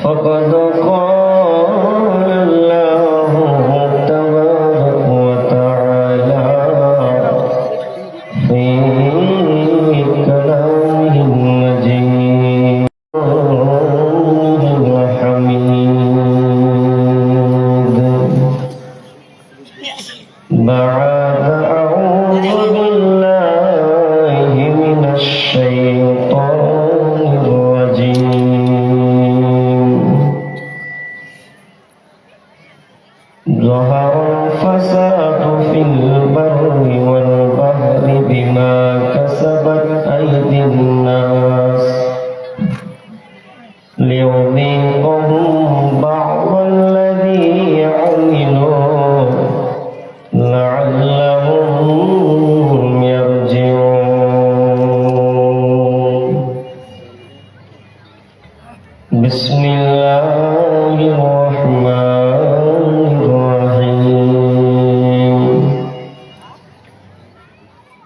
فقد قال الله تبارك وتعالى في كلامه المجيد الحميد بعد أعوذ بالله من الشيطان الرجيم ظهر الفساد في البر والبحر بما كسبت أيدي الناس ليذيقهم بعض الذي عملوا لعلهم يرجعون بسم الله الرحمن الرحيم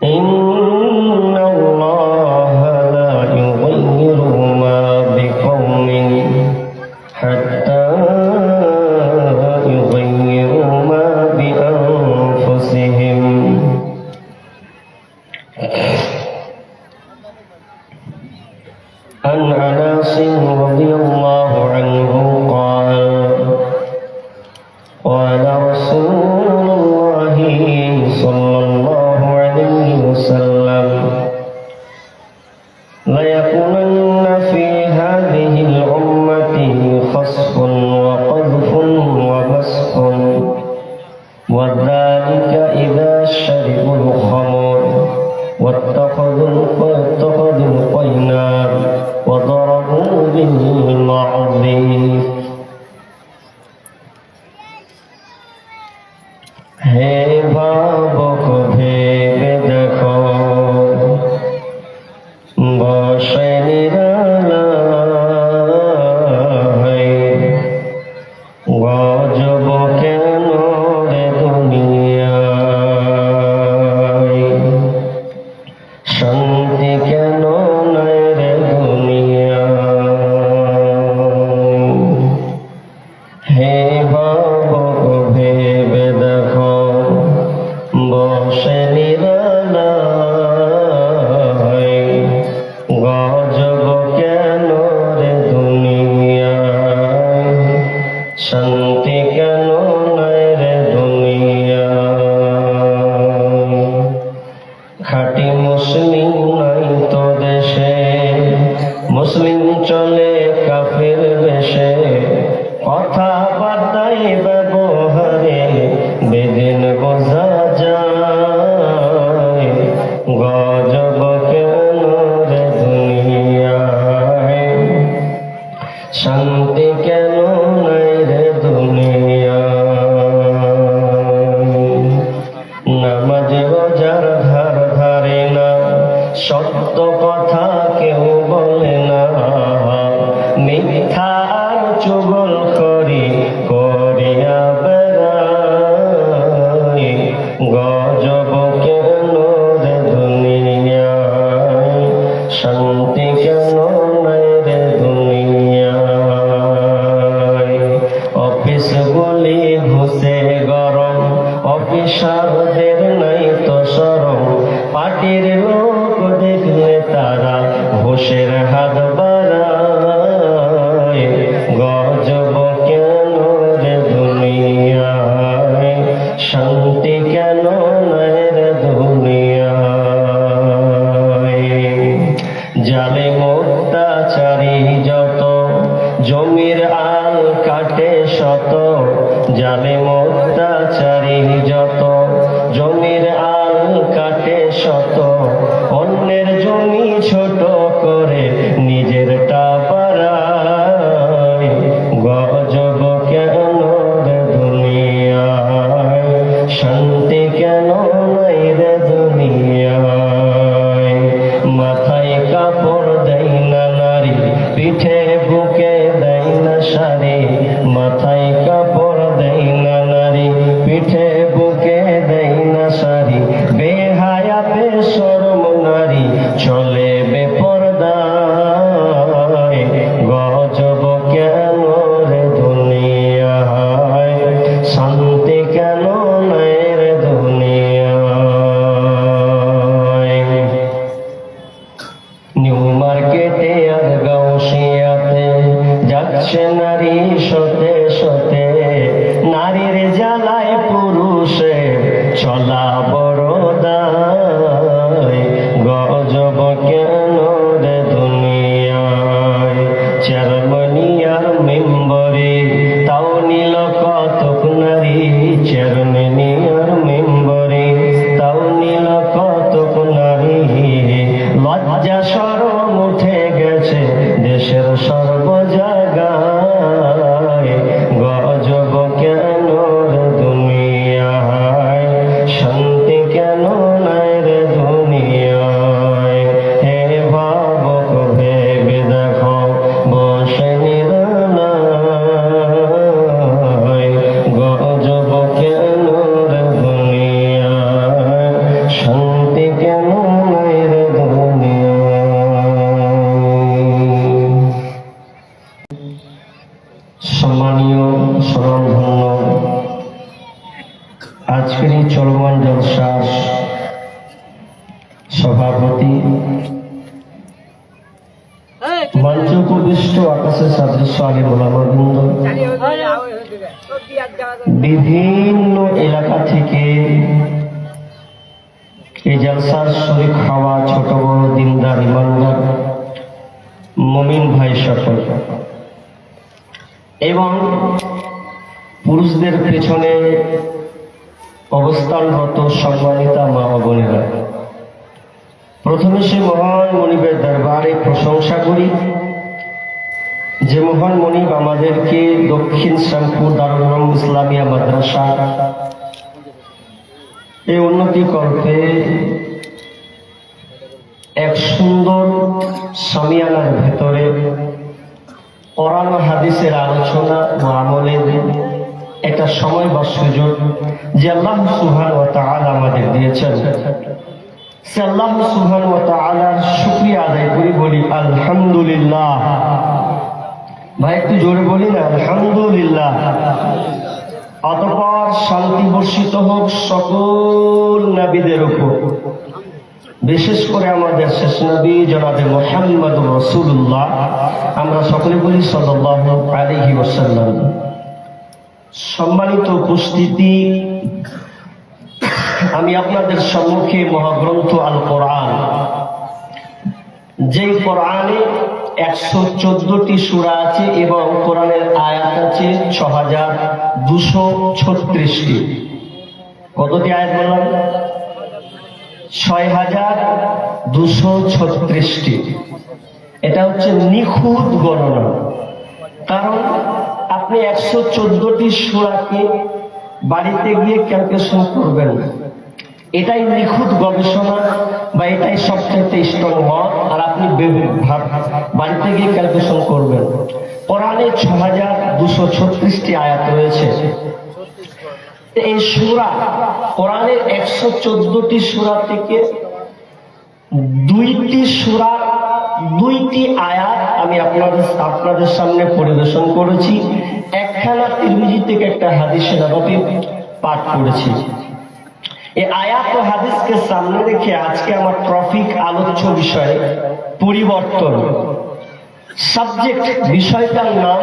إن الله لا يغير ما بقوم حتى يغيروا ما بأنفسهم عن أنس رضي الله عنه قال قال رسول الله صلى الله عليه وسلم ليكونن في هذه الأمة خسف وقذف ومسخ وذلك إذا شربوا الخمر واتخذوا القينار وضربوا بالمعروف হে ভাবক ভেবে দেখো বসে নিরালায় গজব কেন রে দুনিয়ায় শান্তি কেন নাই রে দুনিয়ায় হে ভাবক ভেবে দেখো বসে নিরালায় গজব কেন রে দুনিয়ায় শান্তি কেন নাই রে দুনিয়ায় খাঁটি মুসলিম নাই তো দেশে মুসলিম চলে কাফের বেশে কথাবার্তায় ব্যবহারে বেদিন বোঝা যায় গজব কেন রে দুনিয়ায় শান্তি কেন নাই রে দুনিয়ায় নামাজ রোজার ধার ধারে না সত্য কথা কেউ বলে না মিথ্যার চুগল করিয়া বেড়ায় গজব কেন রে দুনিয়ায় শান্তি কেন নাই রে দুনিয়ায় অফিসগুলি ঘুষে গরম অফিসারদের নাই তো শরম পার্টির লোক দেখলে তারা ঘুষের হাত বাড়ায় গজব কেন রে দুনিয়ায় শান্তি কেন নাই রে দুনিয়ায় জালেম অত্যাচারী যত জমির আল কাটে শত জালেম অত্যাচারী যত জমির আল কাটে শত অন্যের জমি ছোট করে নিজেরটা বাড়ায় গজব কেন রে দুনিয়ায় শান্তি কেন নাই রে দুনিয়ায় মাথায় কাপড় দেয় না নারী পিঠে বুকে দেয় না শাড়ি মাথায় কাপড় দেয় না যাচ্ছে নারী সতে সতে, নারীর জ্বালায় পুরুষে চলা বড় দায়। গজব কেন রে দুনিয়ায়, চেয়ারম্যানিয়ার মেম্বরে তাও নিল কতক নারী। চেয়ারম্যানিয়ার মেম্বরে তাও নিল কতক নারী। লজ্জা শরম উঠে গেছে দেশের সর্ব জায়গায়। গজব কেন রে দুনিয়ায়, শান্তি কেন নাই রে দুনিয়ায়। হে ভাবক ভেবে দেখো বসে নিরালায়। গজব কেন রে দুনিয়ায়, শান্তি কেন নাই রে সম্মানীয় স্মরণধন্য আজকের এই চলমান জলসার সভাপতি, মঞ্চ উপবিষ্ট আকাশের সাদৃশ্য আলী মোলামবৃন্দ, বিভিন্ন এলাকা থেকে এই জলসার শরীক হওয়া ছোট বড় দিনদার ইমানদার মুমিন ভাই সকল, এবং পুরুষদের পেছনে অবস্থানরত সম্মানিতা মা ও বোনেরা, প্রথমে সে মহান মনিবের দরবারে প্রশংসা করি যে মহান মনিব আমাদেরকে দক্ষিণ শ্যামপুর দারুল উলুম ইসলামিয়া মাদ্রাসা এই উন্নতি কল্পে এক সুন্দর সামিয়ানার ভেতরে কোরআন ও হাদিসের আলোচনা ও আমলের একটা সময় বা সুযোগ যে আল্লাহ সুবহানাহু ওয়া তাআলা আমাদের দিয়েছেন, সে আল্লাহ সুবহানাহু ওয়া তাআলার শুকরিয়া আদায় করি, বলি আলহামদুলিল্লাহ। ভাই একটু জোরে বলি না, আলহামদুলিল্লাহ। অতঃপর শান্তি বর্ষিত হোক সকল নবীদের উপর, বিশেষ করে আমাদের শেষ নবী জনাবে মুহাম্মদুর রাসূলুল্লাহ, আমরা সকলে বলি সাল্লাল্লাহু আলাইহি ওয়াসাল্লাম। সম্মানিত উপস্থিতি, আমি আপনাদের সম্মুখে মহাগ্রন্থ আল কোরআন, যেই কোরআনে 114টি সূরা আছে এবং কোরআনের আয়াত আছে 6236টি। কতটি আয়াত বললাম? 6236টি। এটা হচ্ছে নিখুঁত গণনা, কারণ আপনি 114টি সূরাকে বাড়িতে গিয়ে ক্যালকুলেশন করবেন, এটাই নিখুঁত গবেষণা বা এটাই সবচেয়ে স্ট্রং মত। আর আপনি বাড়িতে গিয়ে ক্যালকুলেশন করবেন। কোরআনে 6236টি আয়াত রয়েছে। এই সূরা, কোরআনের 114টি সূরা থেকে 2টি সূরার 2টি আয়াত আমি আপনাদের সামনে পরিবেশন করেছি। একখানা তিরমিজি থেকে একটা হাদিসে নববী পাঠ করেছি। এই আয়াত ও হাদিসকে সামনে রেখে আজকে আমার টপিক আলোচ্য বিষয় পরিবর্তন। সাবজেক্ট, বিষয়টার নাম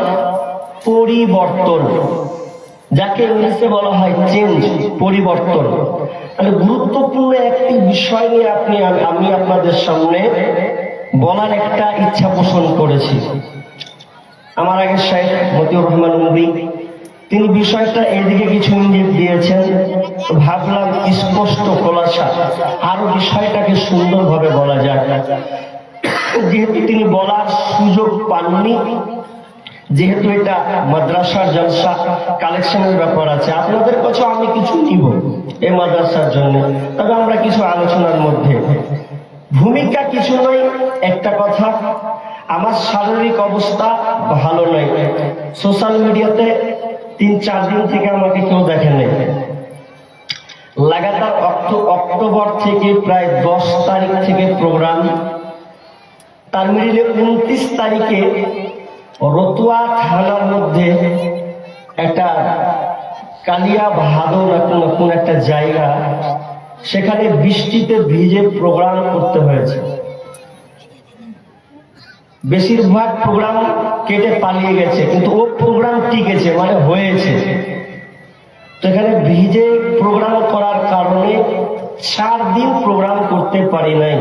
পরিবর্তন, যাকে ইংলিশে বলা হয় চেঞ্জ, পরিবর্তন। তাহলে গুরুত্বপূর্ণ একটি বিষয় নিয়ে আমি আপনাদের সামনে বলার একটা ইচ্ছা পোষণ করেছি। আমার আগে শেখ মতিউর রহমান মুবি, তিনি বিষয়টা এদিকে কিছু ইঙ্গিত দিয়েছেন, ভাবলাম স্পষ্ট খোলাসা আরো বিষয়টাকে সুন্দরভাবে বলা যায়। যেহেতু তিনি বলার সুযোগ পাননি, যেহেতু এটা মাদ্রাসার জলসা, কালেকশনের ব্যাপার আছে, আপনাদের কাছেও আমি কিছু নিব এই মাদ্রাসার জন্য, তবে আমরা কিছু আলোচনার মধ্যে ভূমিকা কিছু নয়। একটা কথা, আমার শারীরিক অবস্থা ভালো নয়। সোশ্যাল মিডিয়াতে 3-4 দিন থেকে আমাকে কেউ দেখে নেই। লাগাতার অক্টোবর থেকে প্রায় 10 তারিখ থেকে প্রোগ্রাম, তার মিডিলে 29 তারিখে রতুয়া থানার মধ্যে একটা কালিয়া ভাদর কোন একটা জায়গা, সেখানে বৃষ্টিতে ভিজে প্রোগ্রাম করতে হয়েছে। বেশিরভাগ প্রোগ্রাম কেটে পালিয়ে গেছে, কিন্তু ও প্রোগ্রাম টিকেছে, মানে হয়েছে। তো এখানে ভিজে প্রোগ্রাম করার কারণে 4 দিন প্রোগ্রাম করতে পারি নাই,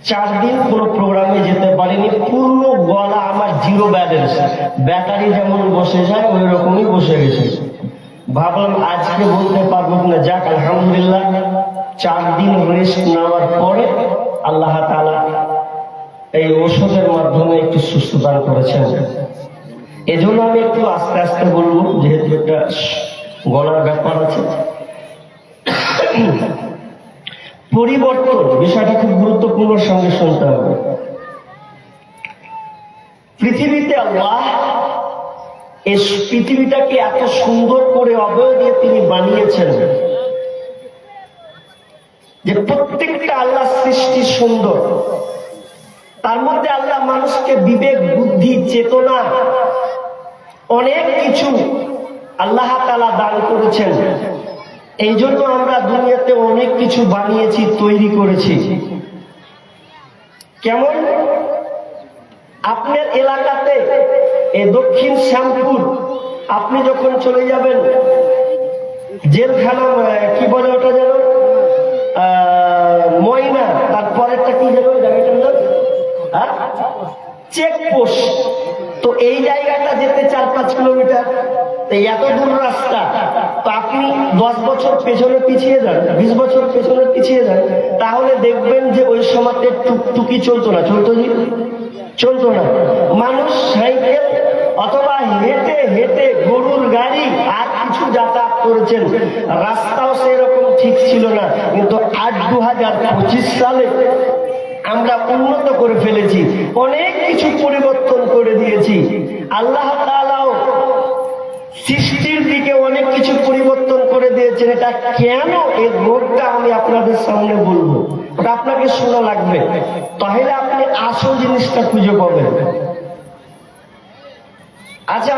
4 দিন কোনো প্রোগ্রামে যেতে পারিনি। পূর্ণ গলা আমার জিরো ব্যালেন্স, ব্যাটারি যেমন বসে যায় ওই রকমই বসে গেছে। ভাবলাম আজকে বলতে পারবো না, যাক আলহামদুলিল্লাহ 4 দিন রেস্ট নেওয়ার পরে আল্লাহ তাআলা এই ওষুধের মাধ্যমে একটু সুস্থ দান করেছেন। এজন্য আমি একটু আস্তে আস্তে বলবো, যেহেতু একটা গলার ব্যাপার আছে। পরিবর্তন বিষয়টা খুব গুরুত্বপূর্ণ, সঙ্গে শুনতে হবে। পৃথিবীতে আল্লাহ এই পৃথিবীটাকে এত সুন্দর করে অবয়ব দিয়ে তিনি বানিয়েছেন যে প্রত্যেকটা আল্লাহ সৃষ্টি সুন্দর। তার মধ্যে আল্লাহ মানুষকে বিবেক, বুদ্ধি, চেতনা, অনেক কিছু আল্লাহ তাআলা দান করেছেন। এই জন্য আমরা দুনিয়াতে অনেক কিছু বানিয়েছি, তৈরি করেছি। কেমন? আপনার এলাকাতে এই দক্ষিণ শ্যামপুর আপনি যখন চলে যাবেন, জেলখানা কি বলে ওটা যেন, ময়না, তারপরেরটা কি যেন চেকপোস্ট। তো এই জায়গাটা যেতে 4-5 কিলোমিটার, এত দূর রাস্তা। তো আপনি 10 বছর পেছনে পিছিয়ে যান, 20 বছর পেছনে পিছিয়ে যান, তাহলে দেখবেন যে ওই সময়তে টুকটুকি চলতো না। চলতো জি? চলতো না। মানুষ সাইকেল অথবা হেঁটে হেঁটে, গরুর গাড়ি আর কিছু যাতায়াত করেছেন। রাস্তাও সেরকম ঠিক ছিল না, কিন্তু আজ 2025 সালে আমরা উন্নত করে ফেলেছি, অনেক কিছু পরিবর্তন করে দিয়েছি। আল্লাহ তাআলাও সৃষ্টির দিকে অনেক কিছু পরিবর্তন করে দিয়েছেন। এটা কেন, এই রোগটা আমি আপনাদের সামনে বলবো, ওটা আপনাকে শোনা লাগবে, তাহলে আপনি আসল জিনিসটা খুঁজে পাবেন। আচ্ছা,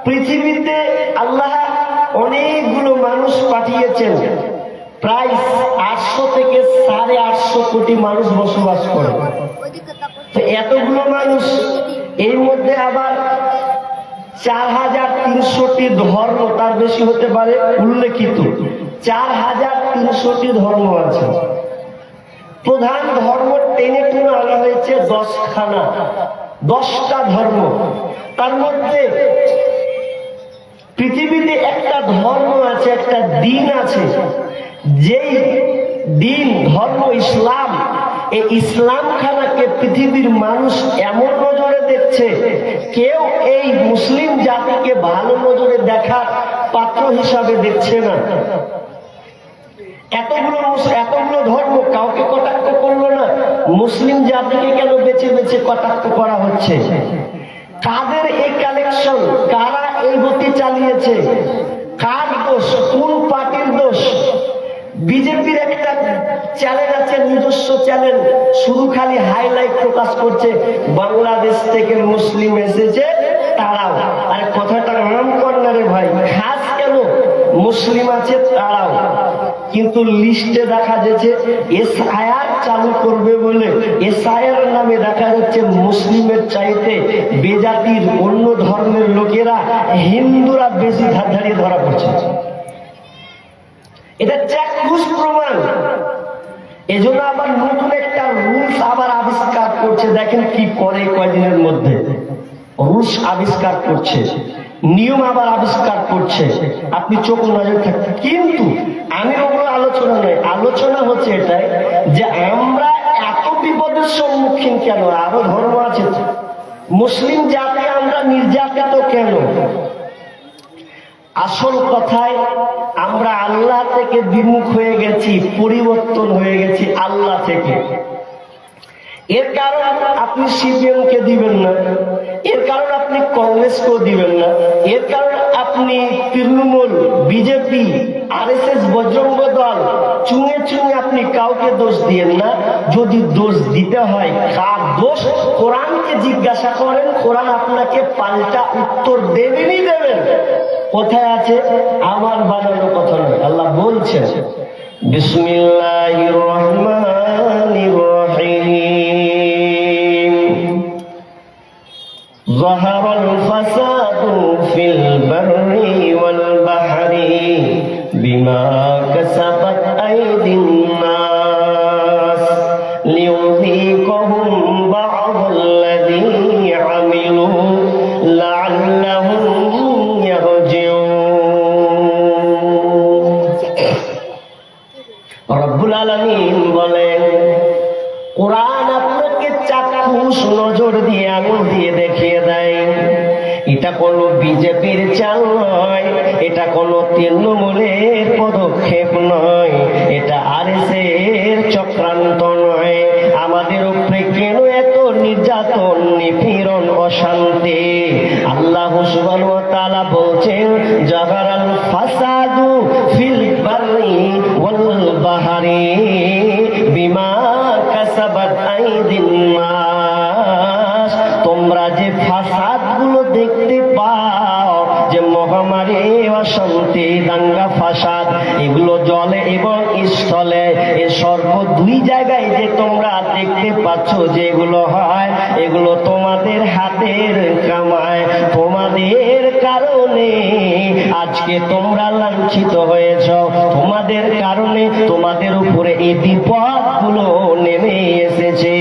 পৃথিবীতে আল্লাহ অনেকগুলো মানুষ পাঠিয়েছেন, প্রায় 800 থেকে 850 কোটি মানুষ বসবাস করে। তো এতগুলো মানুষ, এর মধ্যে আবার 4300টি ধর্ম, তার বেশি হতে পারে উল্লেখিত, 4300টি ধর্ম আছে। প্রধান ধর্ম টেনে টুনে আনা হয়েছে 10খানা, 10টা ধর্ম। তার মধ্যে পৃথিবীতে একটা ধর্ম আছে, একটা দিন আছে, যেই দিন, ধর্ম ইসলাম। এই ইসলাম খানাকে পৃথিবীর মানুষ এমন নজরে দেখছে, কেউ এই মুসলিম জাতিকে ভালো নজরে দেখার পাত্র হিসাবে দেখছে না। এতগুলো ধর্ম কাউকে কটাক্ষ করলো না, মুসলিম জাতিকে কেন বেছে বেছে কটাক্ষ করা হচ্ছে? কাদের এই কালেকশন? কারা এই গতি চালিয়েছে? কার দোষ? কোন পার্টির দোষ? বিজেপির একটা চ্যানেল আছে, নিজস্ব চ্যানেল, শুধু খালি হাইলাইট প্রকাশ করছে, বাংলাদেশ থেকে মুসলিম এসেছে তারাও। আর কথাটা নাম কর না রে ভাই, খাস কেন? মুসলিম আছে তারাও, কিন্তু লিস্টে দেখা যাচ্ছে এসআইআর চালু করবে বলে এসআইআর নামে দেখা যাচ্ছে মুসলিমের চাইতে বেজাতির অন্য ধর্মের লোকেরা, হিন্দুরা বেশি ধারধারি ধরা পড়ছে। এটা চাক্ষুষ প্রমাণ। এজন্য আবার নতুন একটা রুলস আবার আবিষ্কার করছে, দেখেন কি করে কয়দিনের মধ্যে। রুলস আবিষ্কার করছে, নিয়ম আবার আবিষ্কার করছে, আপনি চোখ নজর থাকবেন। কিন্তু আমি ওগুলো আলোচনা নয়, আলোচনা হচ্ছে এটাই যে আমরা এত বিপদের সম্মুখীন কেন? আরো ধর্ম আছে, মুসলিম জাতি আমরা নির্যাতিত কেন? আসল কথায় আমরা আল্লাহ থেকে বিমুখ হয়ে গেছি, পরিবর্তন হয়ে গেছি আল্লাহ থেকে। এর কারণ আপনি সিপিএম কে দিবেন না, এর কারণ আপনি কংগ্রেসকেও দিবেন না, এর কারণ আপনি তৃণমূল, বিজেপি, আরএসএস, বজরঙ্গ দল, চুঙে চুঙে আপনি কাউকে দোষ দিয়েন না। যদি দোষ দিতে হয়, কার দোষ? কোরআনকে জিজ্ঞাসা করেন, কোরআন আপনাকে পাল্টা উত্তর দেবেনই দেবেন। কোথায় আছে? আমার বানানো কথা নয়, আল্লাহ বলছেন বিসমিল্লাহির রহমানির রহিম। যাহারাল ফাসাদু ফিল বাররি ওয়াল বাহরি বিমা কাসাবাত আইদিন নাস লিয়ুযীকাহুম বা'দাল্লাযী আমিলু লা'আল্লাহুম ইয়ারজিউন। রব্বুল আলামিন বলেন, কোরআন আপনাকে চাক্ষুষ নজর দিয়ে আঙুল দিয়ে দেখিয়ে দেয়, এটা কোনো বিজেপির চাল নয়, এটা কোনো তৃণমূলের পদক্ষেপ নয়, এটা আরএসএর চক্রান্ত নয়। আমাদের উপরে কেন এত নির্যাতন, নিপীড়ন, অশান্তি? আল্লাহ সুবহানাহু ওয়া তাআলা বলছেন, জাহারাল ফাসাদু ফিল বাররি ওয়াল বাহরি বিমা কাসাবাত আইদিন নাস। তোমরা যে ফাসাদ গুলো দেখতে পাও, যে মহামারী, অশান্তি, দাঙ্গা ফাসাদ, এগুলো জলে এবং স্থলে, এ সর্ব দুই জায়গায় যে তোমরা দেখতে পাচ্ছ যেগুলো হয়, এগুলো তোমাদের হাতের কামায়। তোমাদের কারণে আজকে তোমরা লাঞ্ছিত হয়েছ, তোমাদের কারণে তোমাদের উপরে এই বিপদগুলো নেমে এসেছে।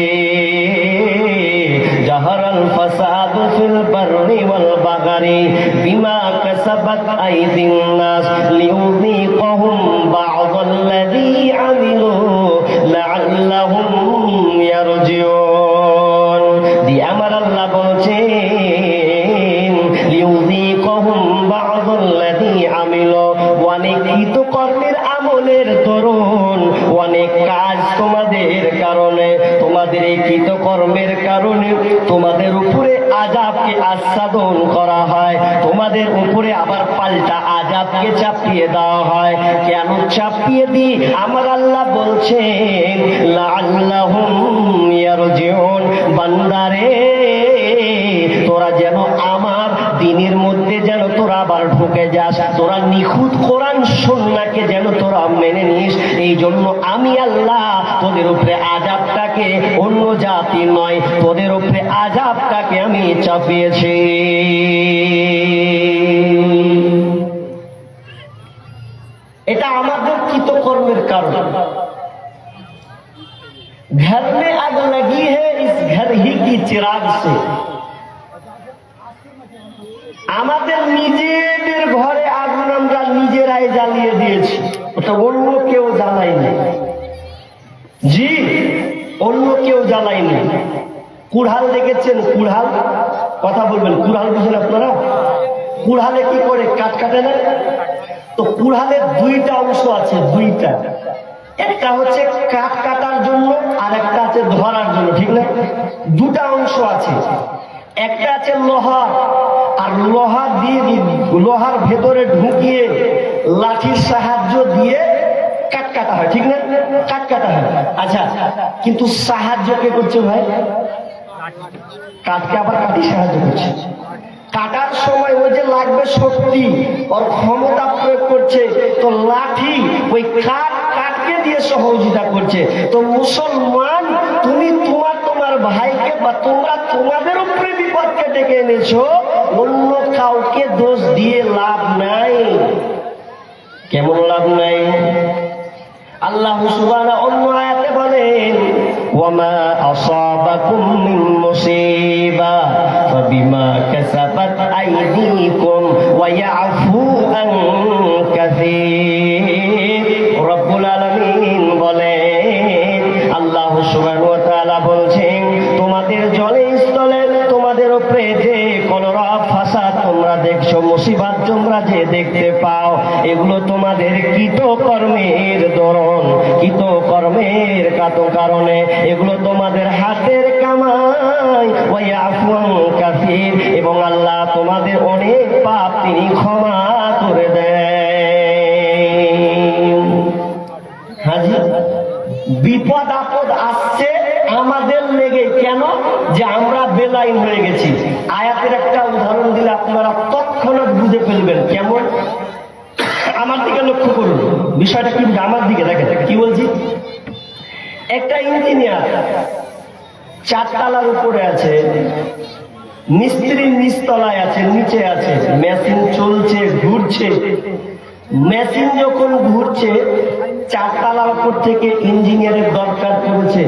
জাহারাল ফাসাদু ফিল বাররি ওয়াল বাহরি বিমা কাসাবাত আইদিন নাস লিয়ুযীকাহুম বা'দাল্লাযী আমিলু লা'আল্লাহুম ইয়ারজিউন। দি আমার আল্লাহ বলছেন, লিয়ুযীকাহুম বা'দাল্লাযী আমিলু, অনেক কৃতকর্মের আমলের দরুন, অনেক কাজ তোমাদের কারণে, তোমাদের এই কৃতকর্মের কারণে তোমাদের উপরে আযাবকে আস্বাদন করা হয়, তোমাদের উপরে আবার পাল্টা আযাবকে চাপিয়ে দেওয়া হয়। কেন চাপিয়ে দিই? আমার আল্লাহ বলছেন, লাআল্লাহুম ইয়ারজিউন। বান্দারে, তোরা যেন আমার দ্বীনের মধ্যে যেন তোরা আবার ঢুকে যাস, তোরা নিখুঁত কোরআন সুন্নাহকে যেন তোরা মেনে নিস। এই জন্য আমি আল্লাহ তোদের উপরে আযাবটাকে, অন্য জাতি নয়, তোদের উপরে আযাবটাকে আমি চাপিয়েছি। এটা আমাদের কৃতকর্মের কারণ। घर में आग लगी है इस घर ही की चिराग से। আমাদের নিজেদের ঘরে আগুন আমরা নিজেরাই জ্বালিয়ে দিয়েছি, ওটা অন্য কেউ জ্বালায়নি। জি, অন্য কেউ জ্বালায়নি। কুড়াল দেখেছেন? কুড়াল, কথা বলবেন, কুড়াল বুঝেন আপনারা? কুড়ালে কি করে কাঠ কাটে না? তো কুড়ালের দুইটা অংশ আছে, দুইটা। একটা হচ্ছে কাঠ কাটার জন্য, আর একটা আছে ধরার জন্য, ঠিক না? দুটা অংশ আছে। একটা আছে লোহার, আর লোহা দিয়ে লোহার ভেতরে ঢুকিয়ে লাঠির সাহায্য দিয়ে কাঠ কাটা হয়, ঠিক না? কাঠ কাটা হয়। আচ্ছা, কিন্তু সাহায্য কে করছে ভাই? কাঠকে আবার কাঠি সাহায্য করছে। কাটার সময় ওই যে লাগবে শক্তি, ওর ক্ষমতা প্রয়োগ করছে, তো লাঠি ওই কাঠকে দিয়ে সহযোগিতা করছে। তো মুসলমান, তুমি তোমার ভাইকে বা তোমরা তোমাদের উপরে বিপদকে ডেকে এনেছো, অন্য কাউকে দোষ দিয়ে লাভ নাই। কেমন লাভ নাই? আল্লাহ সুবহানাহু অন্য আয়াতে বলেন, ওয়ামা আসাবাকুম মিন মুসিবা ফাবিমা কাসাবাত আইদিকুম ওয়া ইয়াফু আন কাসীর। রব্বুল আলামিন বলেন, আল্লাহ সুবহানাহু ওয়া তাআলা বলছেন, তোমাদের জলে স্থলে তোমাদের উপরে যে কলরা ফাসাদ তোমরা দেখছো, মুসিবত তোমরা যে দেখতে পাও, এগুলো তোমাদের কৃতকর্মের দরুন, কৃতকর্মের কারণে, এগুলো তোমাদের হাতের কামাই। ওয়া ইয়াফু আন কাসীর, এবং আল্লাহ তোমাদের অনেক পাপ তিনি ক্ষমা করে দেন। হাজি, বিপদ আপদ আসছে আমাদের লেগে, কেন? যে আমরা বেলাইন হয়ে গেছি। আয়াতের একটা উদাহরণ দিলে আপনারা তৎক্ষণাৎ বুঝে ফেলবেন। কেমন? আমার দিকে লক্ষ্য করুন, বিষয়টা কি? আমার দিকে দেখেন কি বলছি। একটা ইঞ্জিনিয়ার 4 তলার উপরে আছে, মিস্ত্রি নিচতলায় আছে, নিচে আছে, মেশিন চলছে, ঘুরছে। মেশিন যখন ঘুরছে, চারতলার উপর থেকে ইঞ্জিনিয়ারের দরকার পড়েছে।